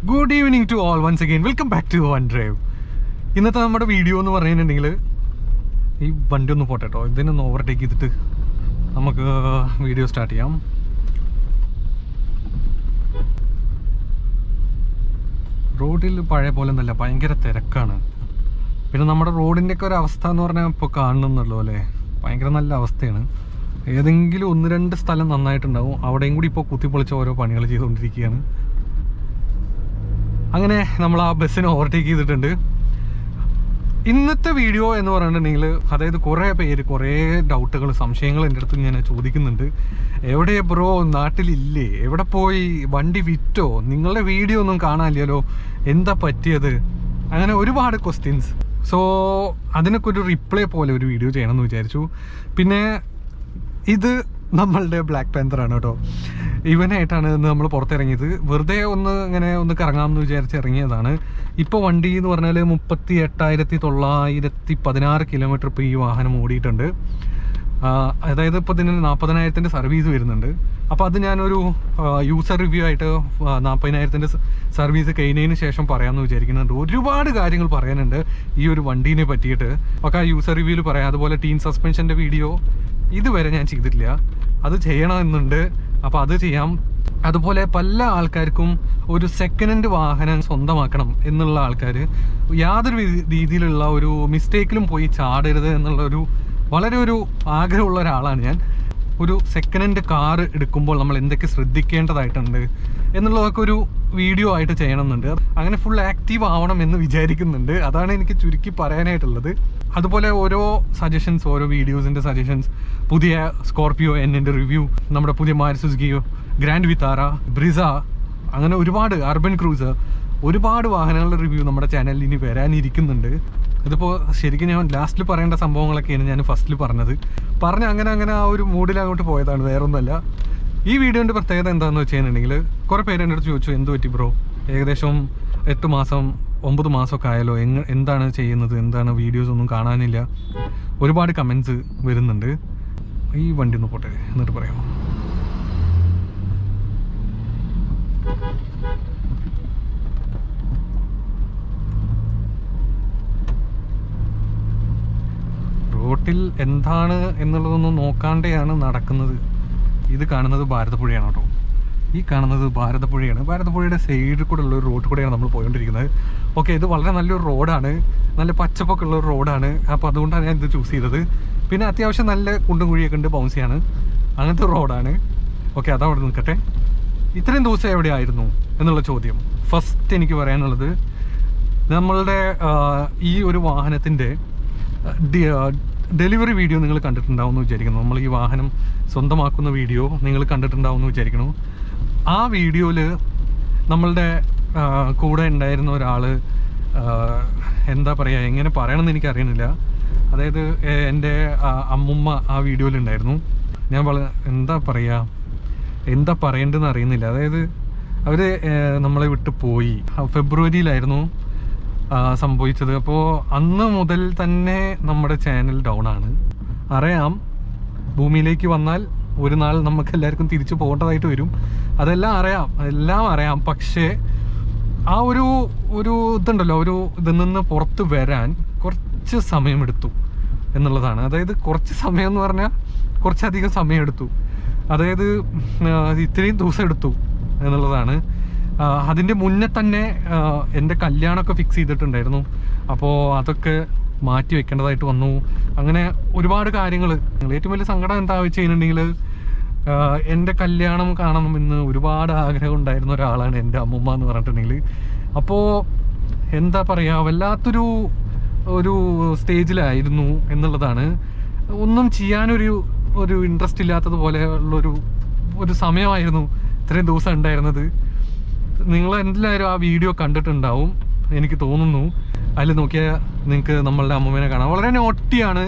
Good evening to all once again welcome back to one drive. ഇന്നത്തെ നമ്മുടെ video എന്ന് പറയുന്നുണ്ടെങ്കിൽ ഈ വണ്ടി ഒന്ന് പോട്ടെ കേട്ടോ, ഇതിനൊന്ന് ഓവർടേക്ക് ചെയ്തിട്ട് നമുക്ക് വീഡിയോ സ്റ്റാർട്ട് ചെയ്യാം. റോഡിൽ പഴയ പോലെ ഒന്നല്ല, ഭയങ്കര തിരക്കാണ്. പിന്നെ നമ്മുടെ റോഡിൻ്റെയൊക്കെ ഒരു അവസ്ഥ എന്ന് പറഞ്ഞാൽ ഇപ്പോൾ കാണുന്നുള്ളൂ അല്ലേ, ഭയങ്കര നല്ല അവസ്ഥയാണ്. ഏതെങ്കിലും ഒന്ന് രണ്ട് സ്ഥലം നന്നായിട്ടുണ്ടാവും, അവിടെയും കൂടി ഇപ്പോൾ കുത്തിപ്പൊളിച്ച് ഓരോ പണികൾ ചെയ്തുകൊണ്ടിരിക്കുകയാണ്. അങ്ങനെ നമ്മൾ ആ ബസ്സിനെ ഓവർടേക്ക് ചെയ്തിട്ടുണ്ട്. ഇന്നത്തെ വീഡിയോ എന്ന് പറഞ്ഞിട്ടുണ്ടെങ്കിൽ, അതായത് കുറേ പേര് കുറേ ഡൗട്ടുകൾ, സംശയങ്ങൾ എൻ്റെ അടുത്ത് ഇങ്ങനെ ചോദിക്കുന്നുണ്ട്. എവിടെ ബ്രോ, നാട്ടിലില്ലേ, എവിടെ പോയി, വണ്ടി വിറ്റോ, നിങ്ങളുടെ വീഡിയോ ഒന്നും കാണാനില്ലല്ലോ, എന്താ പറ്റിയത്, അങ്ങനെ ഒരുപാട് ക്വസ്റ്റ്യൻസ്. സോ അതിനൊക്കെ ഒരു റിപ്ലൈ പോലെ ഒരു വീഡിയോ ചെയ്യണമെന്ന് വിചാരിച്ചു. പിന്നെ ഇത് നമ്മളുടെ ബ്ലാക്ക് പാന്തർ ആണ് കേട്ടോ. ഇവനായിട്ടാണ് ഇന്ന് നമ്മൾ പുറത്തിറങ്ങിയത്. വെറുതെ ഒന്ന് കറങ്ങാമെന്ന് വിചാരിച്ച് ഇറങ്ങിയതാണ്. ഇപ്പോൾ വണ്ടി എന്ന് പറഞ്ഞാൽ 38,916 കിലോമീറ്റർ ഇപ്പോൾ ഈ വാഹനം ഓടിയിട്ടുണ്ട്. അതായത് ഇപ്പോൾ ഇതിന് 40,000 സർവീസ് വരുന്നുണ്ട്. അപ്പോൾ അത് ഞാനൊരു യൂസർ റിവ്യൂ ആയിട്ട് 40,000 സർവീസ് കഴിഞ്ഞതിന് ശേഷം പറയാമെന്ന് വിചാരിക്കുന്നുണ്ട്. ഒരുപാട് കാര്യങ്ങൾ പറയാനുണ്ട് ഈ ഒരു വണ്ടീനെ പറ്റിയിട്ട്, ഒക്കെ ആ യൂസർ റിവ്യൂവിൽ പറയാം. അതുപോലെ ടീൻ സസ്പെൻഷൻ്റെ വീഡിയോ ഇതുവരെ ഞാൻ ചെയ്തിട്ടില്ല, അത് ചെയ്യണമെന്നുണ്ട്. അപ്പോൾ അത് ചെയ്യാം. അതുപോലെ പല ആൾക്കാർക്കും ഒരു സെക്കൻഡ് ഹാൻഡ് വാഹനം സ്വന്തമാക്കണം എന്നുള്ള ആൾക്കാർ യാതൊരു രീതിയിലുള്ള ഒരു മിസ്റ്റേക്കിലും പോയി ചാടരുത് എന്നുള്ള വളരെ ഒരു ആഗ്രഹമുള്ള ഒരാളാണ് ഞാൻ. ഒരു സെക്കൻഡ് ഹാൻഡ് കാർ എടുക്കുമ്പോൾ നമ്മൾ എന്തൊക്കെ ശ്രദ്ധിക്കേണ്ടതായിട്ടുണ്ട് എന്നുള്ളതൊക്കെ ഒരു വീഡിയോ ആയിട്ട് ചെയ്യണമെന്നുണ്ട്. അങ്ങനെ ഫുൾ ആക്റ്റീവ് ആവണം എന്ന് വിചാരിക്കുന്നുണ്ട്. അതാണ് എനിക്ക് ചുരുക്കി പറയാനായിട്ടുള്ളത്. അതുപോലെ ഓരോ സജഷൻസ്, ഓരോ വീഡിയോസിൻ്റെ സജഷൻസ്, പുതിയ സ്കോർപിയോ എൻ്റെ റിവ്യൂ, നമ്മുടെ പുതിയ മാരുതി സുസുക്കി ഗ്രാൻഡ് വിത്താര, ബ്രിസ, അങ്ങനെ ഒരുപാട് അർബൻ ക്രൂസർ, ഒരുപാട് വാഹനങ്ങളുടെ റിവ്യൂ നമ്മുടെ ചാനലിൽ ഇനി വരാനിരിക്കുന്നുണ്ട്. ഇതിപ്പോൾ ശരിക്കും ഞാൻ ലാസ്റ്റിൽ പറയേണ്ട സംഭവങ്ങളൊക്കെയാണ് ഞാൻ ഫസ്റ്റിൽ പറഞ്ഞത്. അങ്ങനെ ആ ഒരു മൂഡിൽ അങ്ങോട്ട് പോയതാണ്, വേറൊന്നുമല്ല. ഈ വീഡിയോൻ്റെ പ്രത്യേകത എന്താണെന്ന് വെച്ച് കഴിഞ്ഞിട്ടുണ്ടെങ്കിൽ, കുറേ പേര് എൻ്റെ അടുത്ത് ചോദിച്ചു, എന്ത് പറ്റി ബ്രോ, ഏകദേശം 8 മാസം 9 മാസമൊക്കെ ആയാലോ, എന്താണ് ചെയ്യുന്നത്, എന്താണ് വീഡിയോസ് ഒന്നും കാണാനില്ല, ഒരുപാട് കമൻസ് വരുന്നുണ്ട്. ഈ വണ്ടി ഒന്ന് പോട്ടെ എന്നിട്ട് പറയാം. റോട്ടിൽ എന്താണ് എന്നുള്ളതൊന്നും നോക്കാണ്ടെയാണ് നടക്കുന്നത്. ഇത് കാണുന്നത് ഭാരതപ്പുഴയാണ് കേട്ടോ. ഈ കാണുന്നത് ഭാരതപ്പുഴയാണ്. ഭാരതപ്പുഴയുടെ സൈഡിൽ കൂടെ ഉള്ള ഒരു റോഡ് കൂടെയാണ് നമ്മൾ പോയിക്കൊണ്ടിരിക്കുന്നത്. ഓക്കെ, ഇത് വളരെ നല്ലൊരു റോഡാണ്, നല്ല പച്ചപ്പൊക്കെ ഉള്ളൊരു റോഡാണ്. അപ്പോൾ അതുകൊണ്ടാണ് ഞാൻ ഇത് ചൂസ് ചെയ്തത്. പിന്നെ അത്യാവശ്യം നല്ല കുണ്ടും കുഴിയൊക്കെ ഉണ്ട്, ബൗൺസിയാണ്, അങ്ങനത്തെ റോഡാണ്. ഓക്കെ, അതവിടെ നിൽക്കട്ടെ. ഇത്രയും ദിവസം എവിടെയായിരുന്നു എന്നുള്ള ചോദ്യം ഫസ്റ്റ് എനിക്ക് പറയാനുള്ളത്, നമ്മളുടെ ഈ ഒരു വാഹനത്തിൻ്റെ ഡെലിവറി വീഡിയോ നിങ്ങൾ കണ്ടിട്ടുണ്ടാവുമെന്ന് വിചാരിക്കുന്നു. നമ്മൾ ഈ വാഹനം സ്വന്തമാക്കുന്ന വീഡിയോ നിങ്ങൾ കണ്ടിട്ടുണ്ടാവുമെന്ന് വിചാരിക്കുന്നു. ആ വീഡിയോയിൽ നമ്മളുടെ കൂടെ ഉണ്ടായിരുന്ന ഒരാൾ, എന്താ പറയുക, എങ്ങനെ പറയണമെന്ന് എനിക്കറിയുന്നില്ല. അതായത് എൻ്റെ അമ്മുമ്മ ആ വീഡിയോയിലുണ്ടായിരുന്നു. ഞാൻ എന്താ പറയേണ്ടതെന്ന് അറിയുന്നില്ല. അതായത് അവർ നമ്മളെ വിട്ട് പോയി. ഫെബ്രുവരിയിലായിരുന്നു സംഭവിച്ചത്. അപ്പോൾ അന്ന് മുതൽ തന്നെ നമ്മുടെ ചാനൽ ഡൗൺ ആണ്. അറിയാം, ഭൂമിയിലേക്ക് വന്നാൽ ഒരു നാൾ നമുക്ക് എല്ലാവർക്കും തിരിച്ചു പോകേണ്ടതായിട്ട് വരും, എല്ലാം അറിയാം. പക്ഷേ ആ ഒരു ഇതുണ്ടല്ലോ, ഇതിൽ നിന്ന് പുറത്ത് വരാൻ കുറച്ച് സമയമെടുത്തു എന്നുള്ളതാണ്. അതായത് കുറച്ച് സമയം എന്ന് പറഞ്ഞാൽ കുറച്ചധികം സമയമെടുത്തു. അതായത് ഇത്രയും ദിവസം എടുത്തു എന്നുള്ളതാണ്. അതിൻ്റെ മുന്നേ തന്നെ എൻ്റെ കല്യാണമൊക്കെ ഫിക്സ് ചെയ്തിട്ടുണ്ടായിരുന്നു. അപ്പോൾ അതൊക്കെ മാറ്റി വെക്കേണ്ടതായിട്ട് വന്നു. അങ്ങനെ ഒരുപാട് കാര്യങ്ങൾ. ഏറ്റവും വലിയ സങ്കടം എന്താ വെച്ച് കഴിഞ്ഞിട്ടുണ്ടെങ്കിൽ, എൻ്റെ കല്യാണം കാണണമെന്ന് ഒരുപാട് ആഗ്രഹം ഉണ്ടായിരുന്ന ഒരാളാണ് എൻ്റെ അമ്മൂമ്മ എന്ന് പറഞ്ഞിട്ടുണ്ടെങ്കിൽ. അപ്പോൾ എന്താ പറയുക, വല്ലാത്തൊരു സ്റ്റേജിലായിരുന്നു എന്നുള്ളതാണ്. ഒന്നും ചെയ്യാനൊരു ഇൻട്രസ്റ്റ് ഇല്ലാത്തതുപോലെ ഉള്ളൊരു സമയമായിരുന്നു ഇത്രയും ദിവസം ഉണ്ടായിരുന്നത്. നിങ്ങൾ എല്ലാവരും ആ വീഡിയോ കണ്ടിട്ടുണ്ടാവും എനിക്ക് തോന്നുന്നു. അതിൽ നോക്കിയാൽ നിങ്ങൾക്ക് നമ്മളുടെ അമ്മൂമ്മേനെ കാണാം. വളരെ നോട്ടിയാണ്,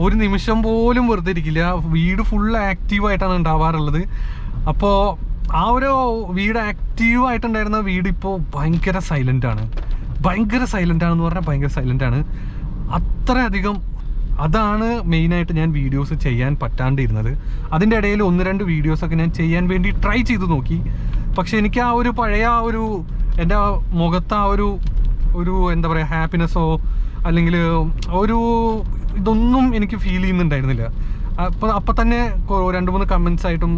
ഒരു നിമിഷം പോലും വെറുതെ ഇരിക്കില്ല. വീട് ഫുൾ ആക്റ്റീവായിട്ടാണ് ഉണ്ടാവാറുള്ളത്. അപ്പോൾ ആ ഒരു വീട് ആക്റ്റീവായിട്ടുണ്ടായിരുന്ന വീട് ഇപ്പോൾ ഭയങ്കര സൈലൻ്റാണെന്ന് പറഞ്ഞാൽ ഭയങ്കര സൈലൻ്റാണ്. അത്രയധികം. അതാണ് മെയിനായിട്ട് ഞാൻ വീഡിയോസ് ചെയ്യാൻ പറ്റാണ്ടിരുന്നത്. അതിൻ്റെ ഇടയിൽ 1-2 വീഡിയോസൊക്കെ ഞാൻ ചെയ്യാൻ വേണ്ടി ട്രൈ ചെയ്ത് നോക്കി. പക്ഷെ എനിക്ക് ആ ഒരു പഴയ എൻ്റെ ആ മുഖത്ത് ആ ഒരു എന്താ പറയുക ഹാപ്പിനെസ്സോ അല്ലെങ്കിൽ ഒരു ഇതൊന്നും എനിക്ക് ഫീൽ ചെയ്യുന്നുണ്ടായിരുന്നില്ല. അപ്പം തന്നെ 2-3 കമൻസ് ആയിട്ടും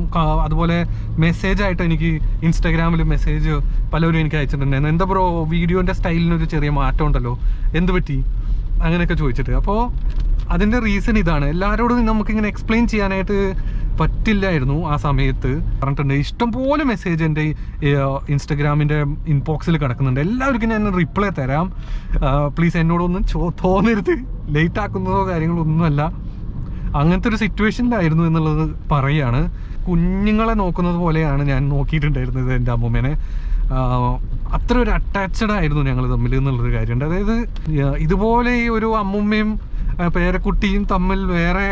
അതുപോലെ മെസ്സേജ് ആയിട്ടും എനിക്ക് ഇൻസ്റ്റാഗ്രാമിൽ മെസ്സേജ് പലരും എനിക്ക് അയച്ചിട്ടുണ്ടായിരുന്നു. എന്താ ബ്രോ വീഡിയോൻ്റെ സ്റ്റൈലിനൊരു ചെറിയ മാറ്റം ഉണ്ടല്ലോ, എന്ത് പറ്റി അങ്ങനെയൊക്കെ ചോദിച്ചിട്ട്. അപ്പോൾ അതിൻ്റെ റീസൺ ഇതാണ്. എല്ലാവരോടും നമുക്കിങ്ങനെ എക്സ്പ്ലെയിൻ ചെയ്യാനായിട്ട് പറ്റില്ലായിരുന്നു ആ സമയത്ത്. പറഞ്ഞിട്ടുണ്ട് ഇഷ്ടംപോലെ മെസ്സേജ് എൻ്റെ ഇൻസ്റ്റഗ്രാമിൻ്റെ ഇൻബോക്സിൽ കിടക്കുന്നുണ്ട്. എല്ലാവർക്കും ഞാൻ റിപ്ലൈ തരാം, പ്ലീസ് എന്നോടൊന്നും തോന്നരുത്, ലേറ്റ് ആക്കുന്നതോ കാര്യങ്ങളൊന്നുമല്ല. അങ്ങനത്തെ ഒരു സിറ്റുവേഷനിലായിരുന്നു എന്നുള്ളത് പറയുകയാണ്. കുഞ്ഞുങ്ങളെ നോക്കുന്നത് പോലെയാണ് ഞാൻ നോക്കിയിട്ടുണ്ടായിരുന്നത് എൻ്റെ അമ്മൂമ്മേനെ. അത്ര ഒരു അറ്റാച്ച്ഡ് ആയിരുന്നു ഞങ്ങൾ തമ്മിൽ എന്നുള്ളൊരു കാര്യമുണ്ട്. അതായത് ഇതുപോലെ ഈ ഒരു അമ്മൂമ്മയും പേരക്കുട്ടിയും തമ്മിൽ വേറെ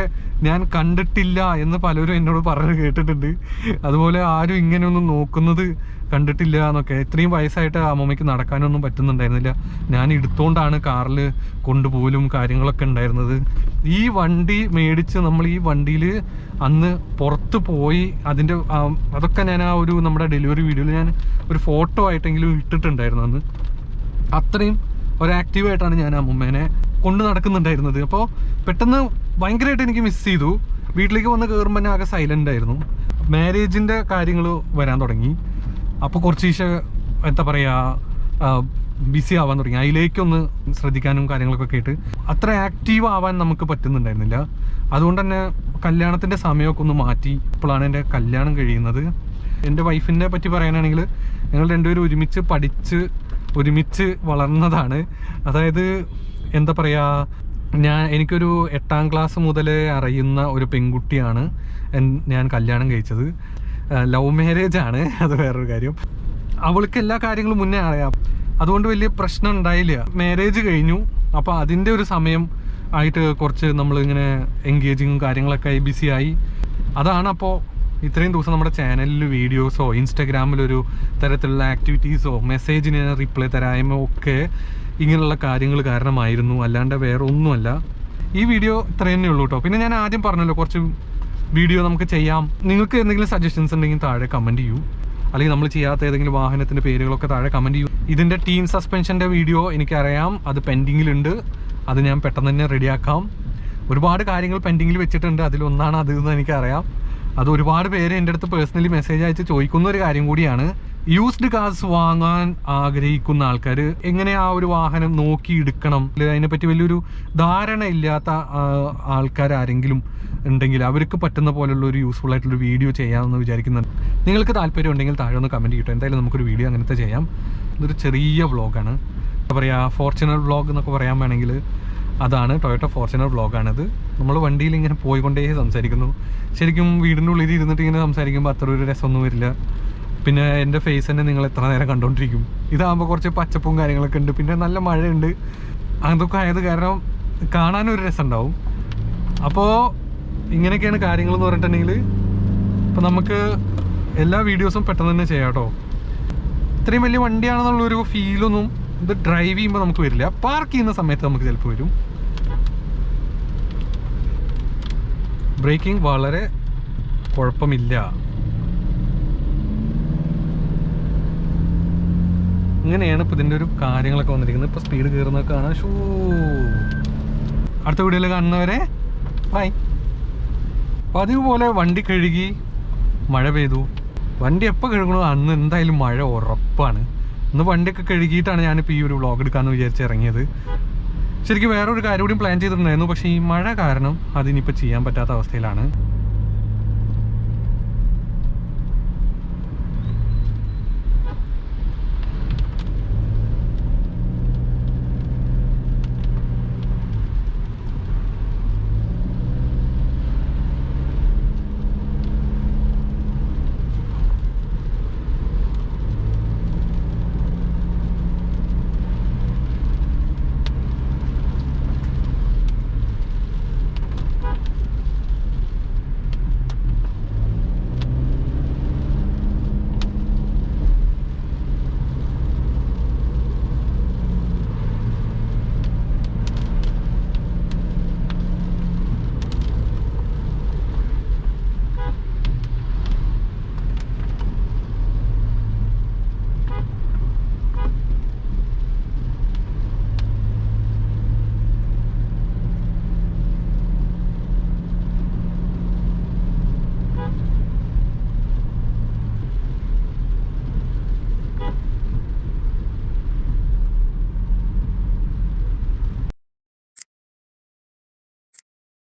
ഞാൻ കണ്ടിട്ടില്ല എന്ന് പലരും എന്നോട് പറഞ്ഞു കേട്ടിട്ടുണ്ട്. അതുപോലെ ആരും ഇങ്ങനെയൊന്നും നോക്കുന്നത് കണ്ടിട്ടില്ല എന്നൊക്കെ. ഇത്രയും വയസ്സായിട്ട് അമ്മൂമ്മയ്ക്ക് നടക്കാനൊന്നും പറ്റുന്നുണ്ടായിരുന്നില്ല. ഞാൻ എടുത്തുകൊണ്ടാണ് കാറിൽ കൊണ്ടുപോലും കാര്യങ്ങളൊക്കെ ഉണ്ടായിരുന്നത്. ഈ വണ്ടി മേടിച്ച് നമ്മൾ ഈ വണ്ടിയിൽ അന്ന് പുറത്ത് പോയി അതിൻ്റെ അതൊക്കെ ഞാൻ ആ ഒരു നമ്മുടെ ഡെലിവറി വീഡിയോയിൽ ഞാൻ ഒരു ഫോട്ടോ ആയിട്ടെങ്കിലും ഇട്ടിട്ടുണ്ടായിരുന്നു. അന്ന് അത്രയും ഒരു ആക്റ്റീവായിട്ടാണ് ഞാൻ അമ്മൂമ്മേനെ കൊണ്ട് നടക്കുന്നുണ്ടായിരുന്നത്. അപ്പോൾ പെട്ടെന്ന് ഭയങ്കരമായിട്ട് എനിക്ക് മിസ് ചെയ്തു. വീട്ടിലേക്ക് വന്ന് കയറുമ്പോൾ തന്നെ ആകെ സൈലൻ്റ് ആയിരുന്നു. മാരേജിൻ്റെ കാര്യങ്ങൾ വരാൻ തുടങ്ങി. അപ്പോൾ കുറച്ച് എന്താ പറയുക ബിസി ആവാൻ തുടങ്ങി. അതിലേക്കൊന്ന് ശ്രദ്ധിക്കാനും കാര്യങ്ങളൊക്കെ കേട്ട് അത്ര ആക്റ്റീവ് ആവാൻ നമുക്ക് പറ്റുന്നുണ്ടായിരുന്നില്ല. അതുകൊണ്ട് തന്നെ കല്യാണത്തിൻ്റെ സമയമൊക്കെ ഒന്ന് മാറ്റി. ഇപ്പോഴാണ് എൻ്റെ കല്യാണം കഴിയുന്നത്. എൻ്റെ വൈഫിനെ പറ്റി പറയാനാണെങ്കിൽ ഞങ്ങൾ രണ്ടുപേരും ഒരുമിച്ച് പഠിച്ച് ഒരുമിച്ച് വളർന്നതാണ്. അതായത് എന്താ പറയുക, എനിക്കൊരു 8ാം ക്ലാസ് മുതലേ അറിയുന്ന ഒരു പെൺകുട്ടിയാണ് ഞാൻ കല്യാണം കഴിച്ചത്. ലവ് മാരേജ് ആണ്, അത് വേറൊരു കാര്യം. അവൾക്ക് എല്ലാ കാര്യങ്ങളും മുന്നേ അറിയാം, അതുകൊണ്ട് വലിയ പ്രശ്നം ഉണ്ടായില്ല. മാരേജ് കഴിഞ്ഞു. അപ്പോൾ അതിൻ്റെ ഒരു സമയം ആയിട്ട് കുറച്ച് നമ്മളിങ്ങനെ എൻഗേജിങ്ങും കാര്യങ്ങളൊക്കെ ആയി ബിസിയായി. അതാണ് അപ്പോൾ ഇത്രയും ദിവസം നമ്മുടെ ചാനലിൽ വീഡിയോസോ ഇൻസ്റ്റാഗ്രാമിലൊരു തരത്തിലുള്ള ആക്ടിവിറ്റീസോ മെസ്സേജിന് റിപ്ലൈ തരായ്മ ഒക്കെ ഇങ്ങനെയുള്ള കാര്യങ്ങൾ കാരണമായിരുന്നു, അല്ലാണ്ട് വേറെ ഒന്നുമല്ല. ഈ വീഡിയോ ഇത്ര തന്നെ ഉള്ളൂ കേട്ടോ. പിന്നെ ഞാൻ ആദ്യം പറഞ്ഞല്ലോ കുറച്ച് വീഡിയോ നമുക്ക് ചെയ്യാം. നിങ്ങൾക്ക് എന്തെങ്കിലും സജഷൻസ് ഉണ്ടെങ്കിൽ താഴെ കമൻറ്റ് ചെയ്യൂ, അല്ലെങ്കിൽ നമ്മൾ ചെയ്യാത്ത ഏതെങ്കിലും വാഹനത്തിൻ്റെ പേരുകളൊക്കെ താഴെ കമൻറ്റ് ചെയ്യൂ. ഇതിൻ്റെ ടീൻ സസ്പെൻഷൻ്റെ വീഡിയോ എനിക്കറിയാം, അത് പെൻഡിങ്ങിലുണ്ട്. അത് ഞാൻ പെട്ടെന്ന് തന്നെ റെഡിയാക്കാം. ഒരുപാട് കാര്യങ്ങൾ പെൻഡിങ്ങിൽ വെച്ചിട്ടുണ്ട്, അതിലൊന്നാണ് അത് എന്ന് എനിക്കറിയാം. അത് ഒരുപാട് പേര് എൻ്റെ അടുത്ത് പേഴ്സണലി മെസ്സേജ് അയച്ച് ചോദിക്കുന്ന ഒരു കാര്യം കൂടിയാണ്. യൂസ്ഡ് കാർസ് വാങ്ങാൻ ആഗ്രഹിക്കുന്ന ആൾക്കാർ എങ്ങനെ ആ ഒരു വാഹനം നോക്കി എടുക്കണം, അതിനെപ്പറ്റി വലിയൊരു ധാരണ ഇല്ലാത്ത ആൾക്കാർ ആരെങ്കിലും ഉണ്ടെങ്കിൽ അവർക്ക് പറ്റുന്ന പോലുള്ള ഒരു യൂസ്ഫുൾ ആയിട്ടുള്ളൊരു വീഡിയോ ചെയ്യാമെന്ന് വിചാരിക്കുന്നുണ്ട്. നിങ്ങൾക്ക് താല്പര്യം ഉണ്ടെങ്കിൽ താഴെ ഒന്ന് കമൻറ്റ് ചെയ്യട്ടോ. എന്തായാലും നമുക്കൊരു വീഡിയോ അങ്ങനത്തെ ചെയ്യാം. ഇതൊരു ചെറിയ വ്ളോഗാണ്, എന്താ പറയുക, ഫോർച്യൂണർ വ്ളോഗ് എന്നൊക്കെ പറയാൻ വേണമെങ്കിൽ അതാണ്. ടൊയോട്ട ഫോർച്യൂണർ വ്ളോഗാണിത്. നമ്മൾ വണ്ടിയിൽ ഇങ്ങനെ പോയിക്കൊണ്ടേ സംസാരിക്കുന്നു. ശരിക്കും വീടിൻ്റെ ഉള്ളിൽ ഇരുന്നിട്ട് ഇങ്ങനെ സംസാരിക്കുമ്പോൾ അത്ര ഒരു രസമൊന്നും വരില്ല. പിന്നെ എൻ്റെ ഫേസ് തന്നെ നിങ്ങൾ എത്ര നേരം കണ്ടുകൊണ്ടിരിക്കും. ഇതാകുമ്പോൾ കുറച്ച് പച്ചപ്പും കാര്യങ്ങളൊക്കെ ഉണ്ട്, പിന്നെ നല്ല മഴയുണ്ട്. അതൊക്കെ ആയത് കാരണം കാണാനൊരു രസം ഉണ്ടാവും. അപ്പോൾ ഇങ്ങനെയൊക്കെയാണ് കാര്യങ്ങളെന്ന് പറഞ്ഞിട്ടുണ്ടെങ്കിൽ അപ്പോൾ നമുക്ക് എല്ലാ വീഡിയോസും പെട്ടെന്ന് തന്നെ ചെയ്യാം കേട്ടോ. ഇത്രയും വലിയ വണ്ടിയാണെന്നുള്ളൊരു ഫീലൊന്നും ഇത് ഡ്രൈവ് ചെയ്യുമ്പോൾ നമുക്ക് വരില്ല. പാർക്ക് ചെയ്യുന്ന സമയത്ത് നമുക്ക് ചിലപ്പോൾ വരും. ബ്രേക്കിംഗ് വളരെ കുഴപ്പമില്ല. ഇങ്ങനെയാണ് ഇപ്പോൾ ഇതിൻ്റെ ഒരു കാര്യങ്ങളൊക്കെ വന്നിരിക്കുന്നത്. ഇപ്പോൾ സ്പീഡ് കയറുന്നതൊക്കെ കാണാൻ. അടുത്ത വീഡിയോയിൽ കാണുന്നവരെ ബൈ. പതിവ് പോലെ വണ്ടി കഴുകി, മഴ പെയ്തു. വണ്ടി എപ്പോൾ കഴുകണോ അന്ന് എന്തായാലും മഴ ഉറപ്പാണ്. ഇന്ന് വണ്ടിയൊക്കെ കഴുകിയിട്ടാണ് ഞാനിപ്പോൾ ഈ ഒരു വ്ളോഗ് എടുക്കാമെന്ന് വിചാരിച്ച് ഇറങ്ങിയത്. ശരിക്കും വേറൊരു കാര്യം കൂടി പ്ലാൻ ചെയ്തിട്ടുണ്ടായിരുന്നു, പക്ഷേ ഈ മഴ കാരണം അതിനിപ്പോൾ ചെയ്യാൻ പറ്റാത്ത അവസ്ഥയിലാണ്.